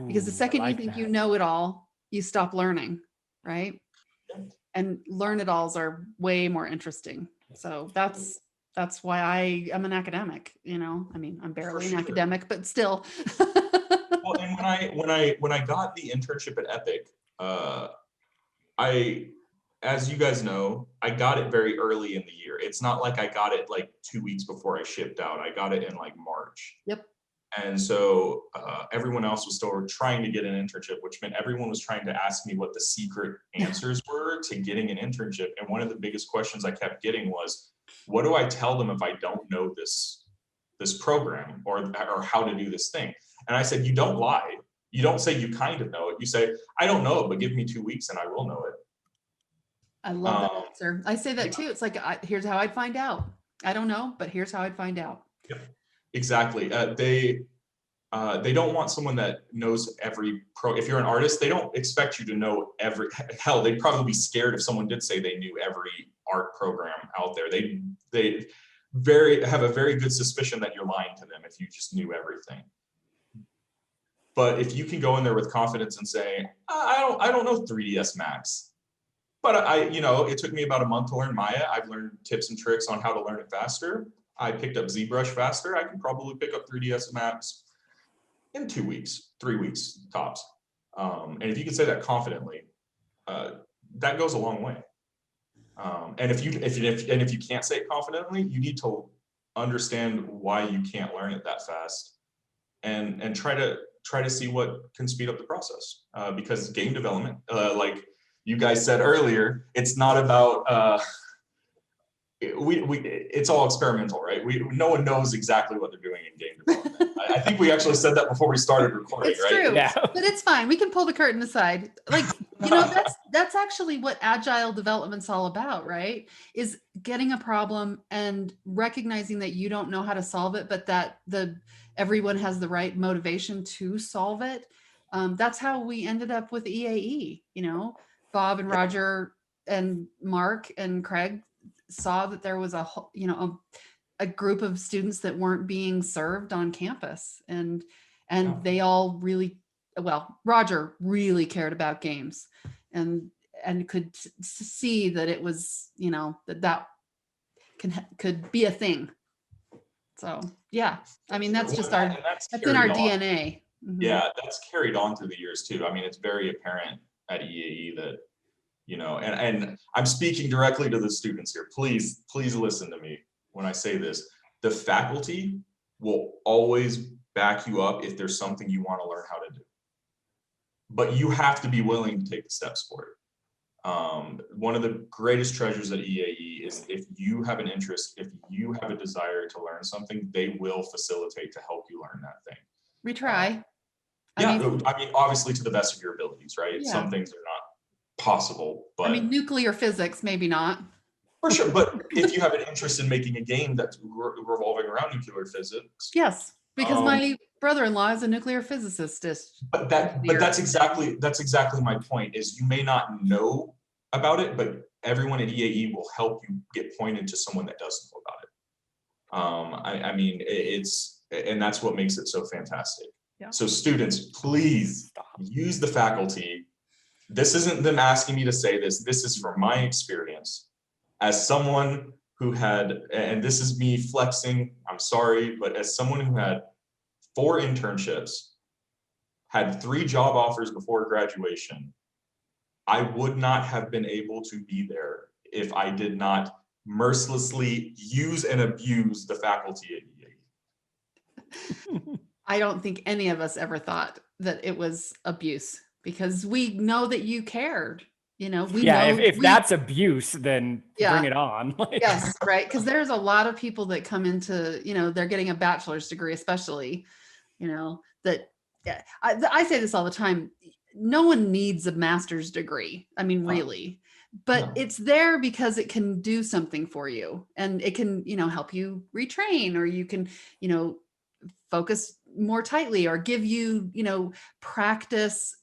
Because the second you think you know it all, you stop learning, right? And learn-it-alls are way more interesting. So that's why I am an academic. I mean, I'm barely an academic, but still. Well, and when I got the internship at Epic, as you guys know, I got it very early in the year. It's not like I got it like 2 weeks before I shipped out. I got it in like March. Yep. And so everyone else was still trying to get an internship, which meant everyone was trying to ask me what the secret answers were to getting an internship. And one of the biggest questions I kept getting was, what do I tell them if I don't know this program or how to do this thing? And I said, you don't lie. You don't say you kind of know it. You say, I don't know it, but give me 2 weeks and I will know it. I love that answer. I say that too. It's like, here's how I'd find out. I don't know, but here's how I'd find out. Yeah, exactly. they don't want someone that knows every if you're an artist, they don't expect you to know hell, they'd probably be scared if someone did say they knew every art program out there. They have a very good suspicion that you're lying to them if you just knew everything. But if you can go in there with confidence and say, I don't know 3ds Max, but it took me about a month to learn Maya. I've learned tips and tricks on how to learn it faster. I picked up ZBrush faster. I can probably pick up 3ds Max in 2 weeks, 3 weeks tops. And if you can say that confidently, that goes a long way. And if you can't say it confidently, you need to understand why you can't learn it that fast, and try to see what can speed up the process. Because game development, like you guys said earlier, it's not about it's all experimental, right? No one knows exactly what they're doing in game development. I think we actually said that before we started recording, It's right? true, Yeah. but it's fine. We can pull the curtain aside. Like, that's actually what agile development's all about, right? Is getting a problem and recognizing that you don't know how to solve it, but that everyone has the right motivation to solve it. That's how we ended up with EAE. Bob and Roger and Mark and Craig saw that there was a group of students that weren't being served on campus, and they all really, well, Roger really cared about games, and could see that it was, that could be a thing. So yeah, I mean, that's just that's in our DNA. Mm-hmm. Yeah, that's carried on through the years too. I mean, it's very apparent at EAE that, and I'm speaking directly to the students here. Please listen to me when I say this. The faculty will always back you up if there's something you want to learn how to do. But you have to be willing to take the steps for it. One of the greatest treasures at EAE is if you have an interest, if you have a desire to learn something, they will facilitate to help you learn that thing. We try. I mean, obviously to the best of your abilities, right? Yeah. Some things are not possible, but nuclear physics, maybe not. For sure, but if you have an interest in making a game that's revolving around nuclear physics, yes, because my brother-in-law is a nuclear physicist. But that's exactly my point. Is you may not know about it, but everyone at EAE will help you get pointed to someone that does know about it. I mean, and that's what makes it so fantastic. Yeah. So students, please use the faculty. This isn't them asking me to say this. This is from my experience as someone who had, and this is me flexing, I'm sorry, but as someone who had 4 internships, had 3 job offers before graduation, I would not have been able to be there if I did not mercilessly use and abuse the faculty at EAE. I don't think any of us ever thought that it was abuse, because we know that you cared. If that's abuse, then bring it on. Yes, right. Because there's a lot of people that come into, they're getting a bachelor's degree, especially, that I say this all the time. No one needs a master's degree. I mean, really, but it's there because it can do something for you, and it can, help you retrain, or you can, focus more tightly, or give you, practice,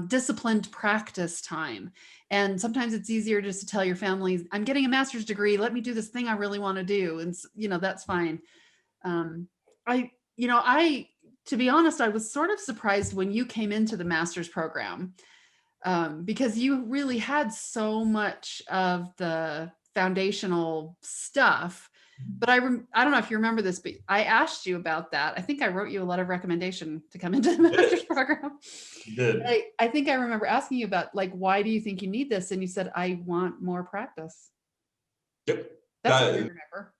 disciplined practice time. And sometimes it's easier just to tell your family, I'm getting a master's degree, let me do this thing I really want to do. And that's fine. To be honest, I was sort of surprised when you came into the master's program, because you really had so much of the foundational stuff. But I don't know if you remember this, but I asked you about that. I think I wrote you a letter of recommendation to come into the master's program. You did. I think I remember asking you about, like, why do you think you need this? And you said, I want more practice. Yep. That's what I remember.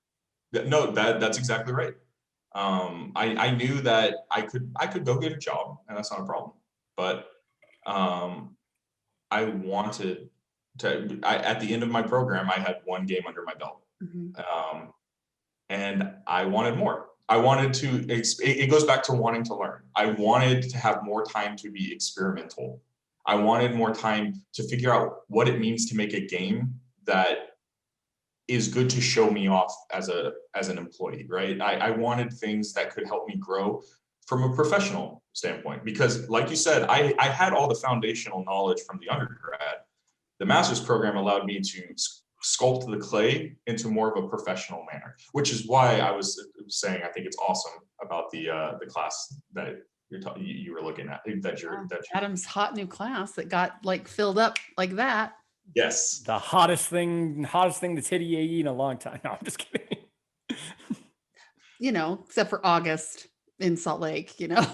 No, that's exactly right. I knew that I could go get a job, and that's not a problem. But I wanted to. At the end of my program, I had 1 game under my belt. Mm-hmm. And I wanted more. I wanted to, it goes back to wanting to learn. I wanted to have more time to be experimental. I wanted more time to figure out what it means to make a game that is good to show me off as an employee, right? I wanted things that could help me grow from a professional standpoint, because like you said, I had all the foundational knowledge from the undergrad. The master's program allowed me to sculpt the clay into more of a professional manner, which is why I was saying I think it's awesome about the class that you were looking at, that you're Adam's hot new class that got like filled up like that. Yes, The hottest thing that's hit EAE in a long time. No, I'm just kidding. You know, except for August in Salt Lake, you know.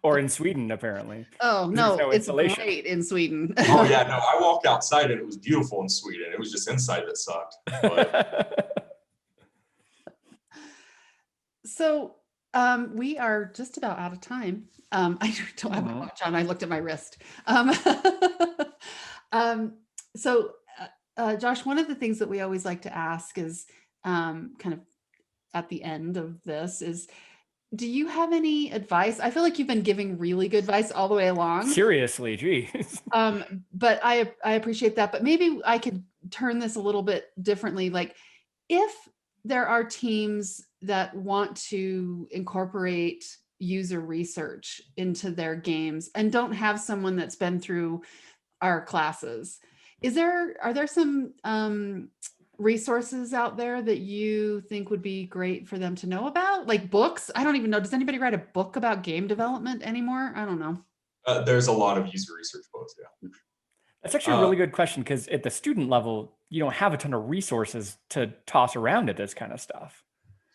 Or in Sweden, apparently. Oh There's no, it's insulation. great in Sweden. oh yeah, no, I walked outside and it was beautiful in Sweden. It was just inside that sucked. But So we are just about out of time. I don't have my watch on. I looked at my wrist. So Josh, one of the things that we always like to ask is kind of at the end of this is, do you have any advice? I feel like you've been giving really good advice all the way along. Seriously, geez. But I appreciate that. But maybe I could turn this a little bit differently. Like, if there are teams that want to incorporate user research into their games and don't have someone that's been through our classes, are there some resources out there that you think would be great for them to know about? Like books? I don't even know. Does anybody write a book about game development anymore? I don't know. there's a lot of user research books. Yeah. That's actually a really good question, because at the student level, you don't have a ton of resources to toss around at this kind of stuff.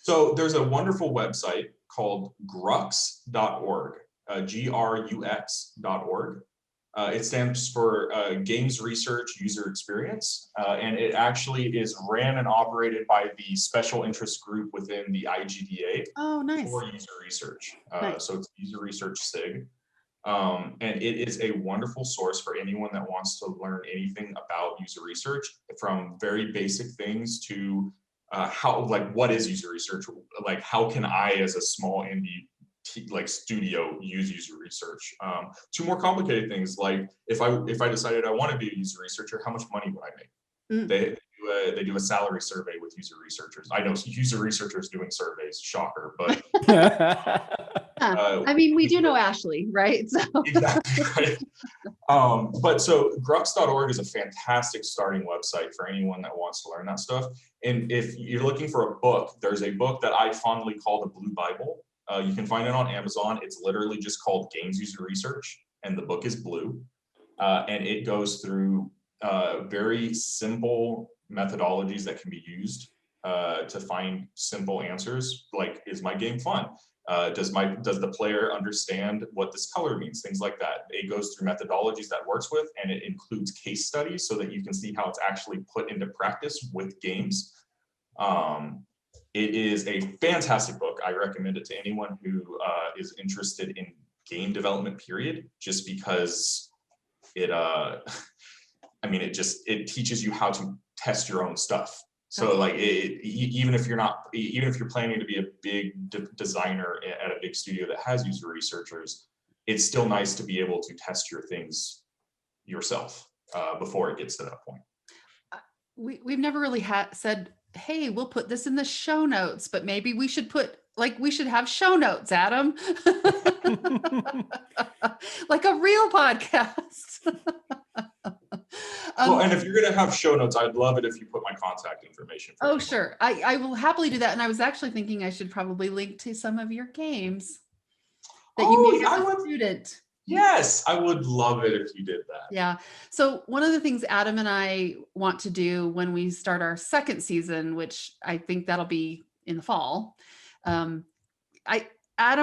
So there's a wonderful website called grux.org, grux.org. It stands for Games Research User Experience, and it actually is ran and operated by the special interest group within the IGDA for user research. Nice. So it's User Research SIG. And it is a wonderful source for anyone that wants to learn anything about user research, from very basic things to what is user research? Like, how can I, as a small indie studio, use user research, to more complicated things like, if I decided I want to be a user researcher, how much money would I make? They do a salary survey with user researchers. I know user researchers doing surveys, shocker, but I mean, we do know Ashley, right? So. Exactly right. But so grux.org is a fantastic starting website for anyone that wants to learn that stuff. And if you're looking for a book, there's a book that I fondly call the Blue Bible. You can find it on Amazon. It's literally just called Games User Research, and the book is blue. And it goes through very simple methodologies that can be used to find simple answers, like, is my game fun? Does the player understand what this color means? Things like that. It goes through methodologies that works with, and it includes case studies so that you can see how it's actually put into practice with games. It is a fantastic book. I recommend it to anyone who is interested in game development, period, just because it teaches you how to test your own stuff. So like, even if you're planning to be a big designer at a big studio that has user researchers, it's still nice to be able to test your things yourself before it gets to that point. We've never really said, hey, we'll put this in the show notes, but maybe we should have show notes, Adam. Like a real podcast. Well, and if you're going to have show notes, I'd love it if you put my contact information. Oh, sure. I will happily do that. And I was actually thinking I should probably link to some of your games that you made as a student. Yes, I would love it if you did that. Yeah. So one of the things Adam and I want to do when we start our second season, which I think that'll be in the fall. Adam,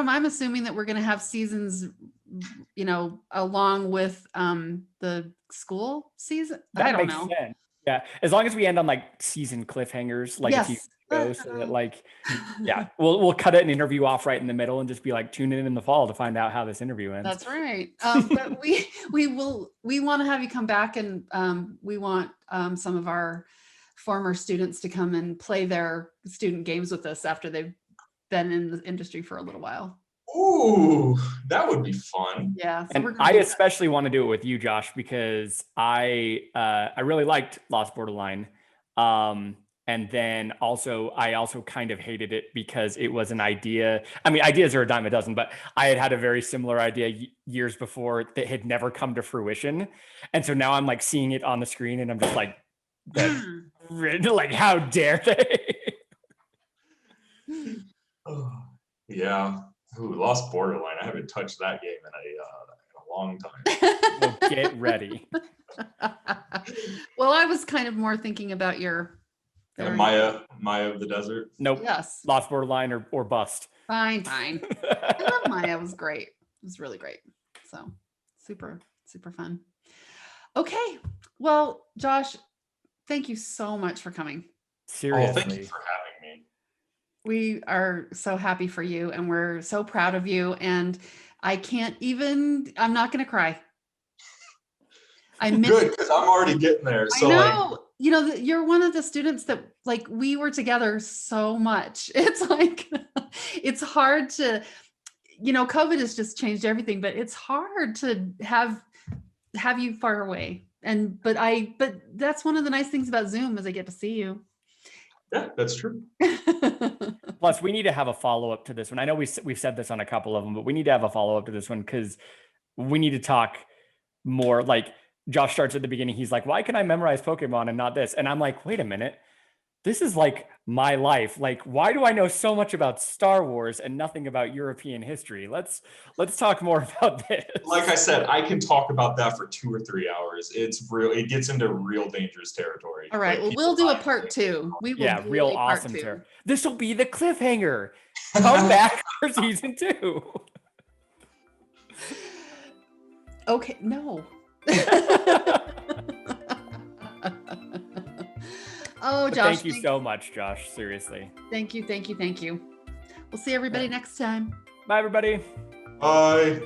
I'm assuming that we're going to have seasons, along with the school season. I don't know. Sense. Yeah, as long as we end on like season cliffhangers, like yes. a few ago, so that we'll cut an interview off right in the middle and just be like, tune in the fall to find out how this interview ends. That's right. But we want to have you come back, and we want some of our former students to come and play their student games with us after they've been in the industry for a little while. Ooh, that would be fun. Yeah. So and I especially want to do it with you, Josh, because I really liked Lost Borderline. And And then I also kind of hated it because it was an idea. I mean, ideas are a dime a dozen, but I had a very similar idea years before that had never come to fruition. And so now I'm like seeing it on the screen and I'm just like, like, how dare they? Yeah. Ooh, Lost Borderline. I haven't touched that game in a long time. Well, get ready. Well, I was kind of more thinking about your Maya of the Desert. Nope. Yes. Lost Borderline or bust. Fine. I love Maya. It was great. It was really great. So super fun. Okay. Well, Josh, thank you so much for coming. Seriously. Oh, thank you for having me. We are so happy for you and we're so proud of you. And I'm not going to cry. I miss Good, because I'm already getting there. So I know. You know, you're one of the students that like we were together so much. It's like, it's hard to, COVID has just changed everything, but it's hard to have you far away. But that's one of the nice things about Zoom is I get to see you. Yeah, that's true. Plus, we need to have a follow-up to this one. I know we've said this on a couple of them, but we need to have a follow-up to this one because we need to talk more. Like Josh starts at the beginning. He's like, why can I memorize Pokemon and not this? And I'm like, wait a minute. This is like my life. Like, why do I know so much about Star Wars and nothing about European history? Let's talk more about this. Like I said, I can talk about that for 2 or 3 hours. It gets into real dangerous territory. All right. Like, Well, we'll do a part 2. We will do real a part awesome. 2. This will be the cliffhanger. Come back for season 2. Okay. No. Oh, Josh. Thank you so much, Josh. Seriously. Thank you. We'll see everybody next time. Bye, everybody. Bye.